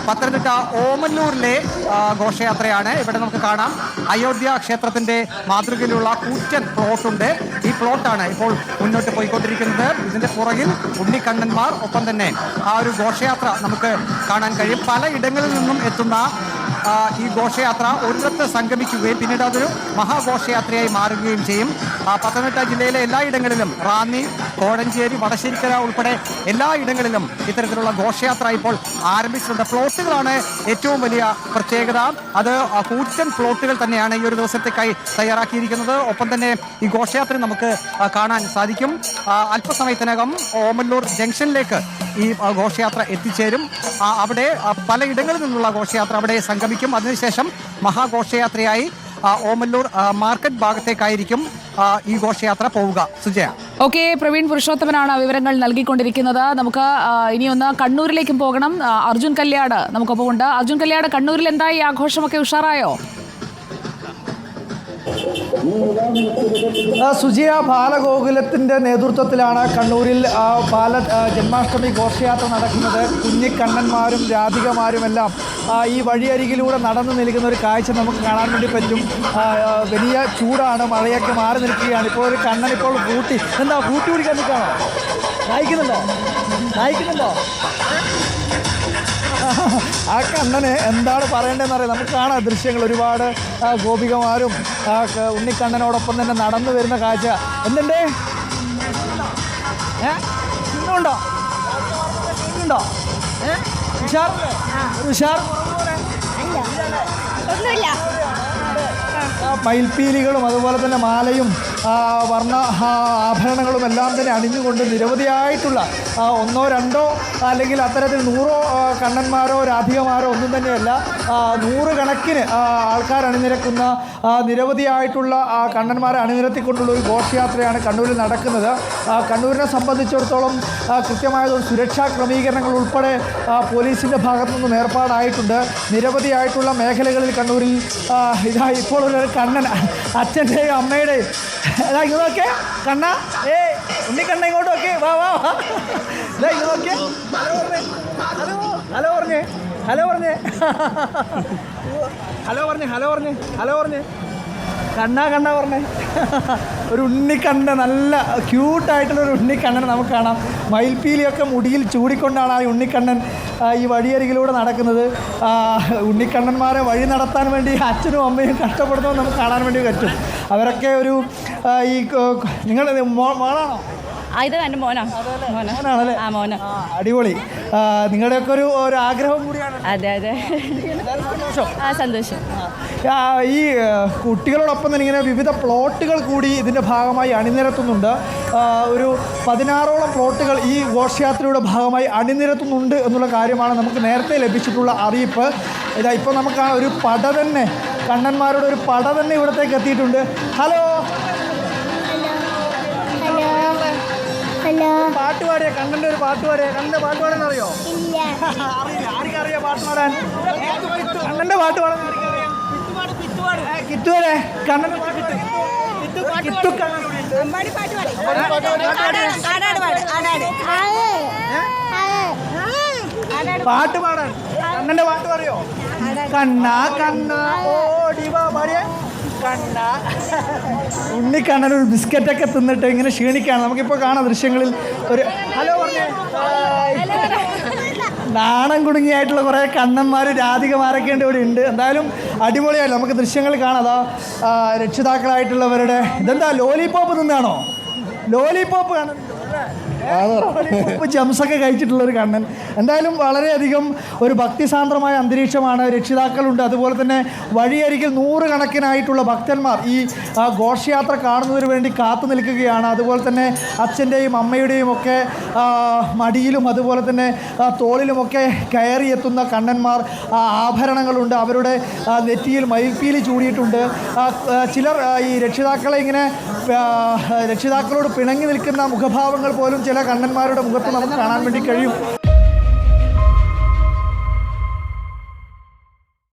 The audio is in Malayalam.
പത്തനംതിട്ട ഓമല്ലൂരിലെ ഘോഷയാത്രയാണ്. ഇവിടെ നമുക്ക് കാണാം അയോധ്യ ക്ഷേത്രത്തിന്റെ മാതൃകയിലുള്ള കൂറ്റൻ പ്ലോട്ടുണ്ട്. ഈ പ്ലോട്ടാണ് ഇപ്പോൾ മുന്നോട്ട് പോയിക്കൊണ്ടിരിക്കുന്നത്. ഇതിന്റെ പുറകിൽ ഉണ്ണിക്കണ്ണന്മാർ, ഒപ്പം തന്നെ ആ ഒരു ഘോഷയാത്ര നമുക്ക് കാണാൻ കഴിയും. പല ഇടങ്ങളിൽ നിന്നും എത്തുന്ന ഈ ഘോഷയാത്ര ഒരിടത്ത് സംഗമിക്കുകയും പിന്നീട് അതൊരു മഹാഘോഷയാത്രയായി മാറുകയും ചെയ്യും. പത്തനംതിട്ട ജില്ലയിലെ എല്ലാ ഇടങ്ങളിലും റാന്നി, കോഴഞ്ചേരി, വടശ്ശേരിക്കര ഉൾപ്പെടെ എല്ലാ ഇടങ്ങളിലും ഇത്തരത്തിലുള്ള ഘോഷയാത്ര ഇപ്പോൾ ആരംഭിച്ചിട്ടുണ്ട്. പ്ലോട്ടുകളാണ് ഏറ്റവും വലിയ പ്രത്യേകത. അത് കൂറ്റൻ പ്ലോട്ടുകൾ തന്നെയാണ് ഈ ഒരു ദിവസത്തേക്കായി തയ്യാറാക്കിയിരിക്കുന്നത്. ഒപ്പം തന്നെ ഈ ഘോഷയാത്ര നമുക്ക് കാണാൻ സാധിക്കും. അല്പസമയത്തിനകം ഓമല്ലൂർ ജംഗ്ഷനിലേക്ക് ഈ ഘോഷയാത്ര എത്തിച്ചേരും. അവിടെ പലയിടങ്ങളിൽ നിന്നുള്ള ഘോഷയാത്ര അവിടെ സംഗമിക്കും. അതിനുശേഷം മഹാഘോഷയാത്രയായി ഓമല്ലൂർ മാർക്കറ്റ് ഭാഗത്തേക്കായിരിക്കും ഈ ഘോഷയാത്ര പോവുക. സുജയ. ഓക്കെ, പ്രവീൺ പുരുഷോത്തമനാണ് വിവരങ്ങൾ നൽകിക്കൊണ്ടിരിക്കുന്നത്. നമുക്ക് ഇനിയൊന്ന് കണ്ണൂരിലേക്കും പോകണം. അർജുൻ കല്യാട് നമുക്കൊപ്പം ഉണ്ട്. അർജുൻ കല്യാട്, കണ്ണൂരിൽ എന്തായി ആഘോഷമൊക്കെ ഉഷാറായോ? സുജിയ, ബാലഗോകുലത്തിൻ്റെ നേതൃത്വത്തിലാണ് കണ്ണൂരിൽ ജന്മാഷ്ടമി ഘോഷയാത്ര നടക്കുന്നത്. കുഞ്ഞിക്കണ്ണന്മാരും രാധികമാരുമെല്ലാം ഈ വഴിയരികിലൂടെ നടന്നു നിൽക്കുന്ന ഒരു കാഴ്ച നമുക്ക് കാണാൻ വേണ്ടി പറ്റും. വലിയ ചൂടാണ്, മഴയൊക്കെ മാറി നിൽക്കുകയാണ്. ഇപ്പോൾ ഒരു കണ്ണൻ ഇപ്പോൾ കൂട്ടി കുടിക്കാൻ നിൽക്കുകയാണോ? വായിക്കുന്നുണ്ടോ? ആ കണ്ണന് എന്താണ് പറയേണ്ടതെന്നറിയാം. നമുക്ക് കാണാം ദൃശ്യങ്ങൾ. ഒരുപാട് ഗോപികമാരും ഉണ്ണിക്കണ്ണനോടൊപ്പം തന്നെ നടന്നു വരുന്ന കാഴ്ച. എന്തുണ്ടേ? ഇന്നുണ്ടോ? ഉഷാർ മയിൽപ്പീലികളും അതുപോലെ തന്നെ മാലയും വർണ്ണ ആഭരണങ്ങളും എല്ലാം തന്നെ അണിഞ്ഞുകൊണ്ട് നിരവധിയായിട്ടുള്ള ഒന്നോ രണ്ടോ അല്ലെങ്കിൽ അത്തരത്തിൽ 100 കണ്ണന്മാരോ രാധികമാരോ ഒന്നും തന്നെയല്ല, 100 കണക്കിന് ആൾക്കാർ അണിനിരക്കുന്ന നിരവധിയായിട്ടുള്ള കണ്ണന്മാരെ അണിനിരത്തിക്കൊണ്ടുള്ള ഒരു ഘോഷയാത്രയാണ് കണ്ണൂരിൽ നടക്കുന്നത്. കണ്ണൂരിനെ സംബന്ധിച്ചിടത്തോളം കൃത്യമായ സുരക്ഷാ ക്രമീകരണങ്ങൾ ഉൾപ്പെടെ പോലീസിൻ്റെ ഭാഗത്തു നിന്നും ഏർപ്പാടായിട്ടുണ്ട്. നിരവധിയായിട്ടുള്ള മേഖലകളിൽ കണ്ണൂരിൽ ഇപ്പോൾ ഒരു കണ്ണൻ അച്ഛൻ്റെയും അമ്മയുടെയും ഇങ്ങോട്ടൊക്കെ കണ്ണ ഉണ്ണിക്കണ്ണ ഇങ്ങോട്ടൊക്കെ വാ ഇങ്ങോട്ടൊക്കെ ഹലോ പറഞ്ഞേ കണ്ണ പറഞ്ഞേ. ഒരു ഉണ്ണിക്കണ്ണ, നല്ല ക്യൂട്ടായിട്ടുള്ളൊരു ഉണ്ണിക്കണ്ണനെ നമുക്ക് കാണാം. മയിൽപ്പീലിയൊക്കെ മുടിയിൽ ചൂടിക്കൊണ്ടാണ് ആ ഉണ്ണിക്കണ്ണൻ ഈ വഴിയരികിലൂടെ നടക്കുന്നത്. ഉണ്ണിക്കണ്ണന്മാരെ വഴി നടത്താൻ വേണ്ടി അച്ഛനും അമ്മയും കഷ്ടപ്പെടുന്നത് നമുക്ക് കാണാൻ വേണ്ടി പറ്റും. അവരൊക്കെ ഒരു ഈ നിങ്ങൾ മോളാണോ? ഇത് എൻ്റെ മോനാണല്ലേ? ആ, മോന. അടിപൊളി. നിങ്ങളുടെയൊക്കെ ഒരു ആഗ്രഹം കൂടിയാണ്. അതെ. സന്തോഷം. ഈ കുട്ടികളോടൊപ്പം തന്നെ ഇങ്ങനെ വിവിധ പ്ലോട്ടുകൾ കൂടി ഇതിൻ്റെ ഭാഗമായി അണിനിരത്തുന്നുണ്ട്. ഒരു 16ഓളം പ്ലോട്ടുകൾ ഈ ഘോഷയാത്രയുടെ ഭാഗമായി അണിനിരത്തുന്നുണ്ട് എന്നുള്ള കാര്യമാണ് നമുക്ക് നേരത്തെ ലഭിച്ചിട്ടുള്ള അറിയിപ്പ്. ഇപ്പോൾ നമുക്ക് ഒരു പട തന്നെ, കണ്ണന്മാരുടെ ഒരു പട തന്നെ ഇവിടത്തേക്ക് എത്തിയിട്ടുണ്ട്. ഹലോ, പാട്ട് പാടിയ കണ്ണൻ്റെ ഒരു പാട്ട് പാടിയ കണ്ണൻ്റെ പാട്ട് പാടാൻ അറിയോ? ആർക്കറിയാം പാട്ട് പാടാൻ? കണ്ണൻ്റെ പാട്ട് പാടാൻ കിട്ടുവരെ കണ്ണൻ്റെ പാട്ട് പാടാൻ കണ്ണൻ്റെ പാട്ട് പറയോ? കണ്ണ ഓടിവാ പാടിയ കണ്ണ. ഉണ്ണിക്കണ്ണൻ ഒരു ബിസ്ക്കറ്റൊക്കെ തിന്നിട്ട് ഇങ്ങനെ ക്ഷീണിക്കുകയാണ്. നമുക്കിപ്പോൾ കാണാം ദൃശ്യങ്ങളിൽ. ഒരു ഹലോ പറഞ്ഞേ. നാണം കുടുങ്ങിയായിട്ടുള്ള കുറേ കണ്ണന്മാർ രാധികമാരൊക്കെ ഇവിടെ ഉണ്ട്. എന്തായാലും അടിപൊളിയായി നമുക്ക് ദൃശ്യങ്ങൾ കാണാം. രക്ഷിതാക്കളായിട്ടുള്ളവരുടെ ഇതെന്താ ലോലിപോപ്പ് തിന്നാണോ? ലോലിപോപ്പ് കാണുന്നുണ്ട്. ജംസൊക്കെ കഴിച്ചിട്ടുള്ളൊരു കണ്ണൻ. എന്തായാലും വളരെയധികം ഒരു ഭക്തിസാന്ദ്രമായ അന്തരീക്ഷമാണ്. രക്ഷിതാക്കളുണ്ട്, അതുപോലെ തന്നെ വഴിയരികിൽ 100 കണക്കിനായിട്ടുള്ള ഭക്തന്മാർ ഈ ഘോഷയാത്ര കാണുന്നതിന് വേണ്ടി കാത്തു നിൽക്കുകയാണ്. അതുപോലെ തന്നെ അച്ഛൻ്റെയും അമ്മയുടെയും ഒക്കെ മടിയിലും അതുപോലെ തന്നെ തോളിലുമൊക്കെ കയറിയെത്തുന്ന കണ്ണന്മാർ. ആഭരണങ്ങളുണ്ട്, അവരുടെ നെറ്റിയിൽ മയിൽപ്പീലി ചൂടിയിട്ടുണ്ട്. ചിലർ ഈ രക്ഷിതാക്കളെ ഇങ്ങനെ രക്ഷിതാക്കളോട് പിണങ്ങി നിൽക്കുന്ന മുഖഭാവങ്ങൾ പോലും ചില കണ്ണന്മാരുടെ മുഖത്ത് നമുക്ക് കാണാൻ വേണ്ടി കഴിയും.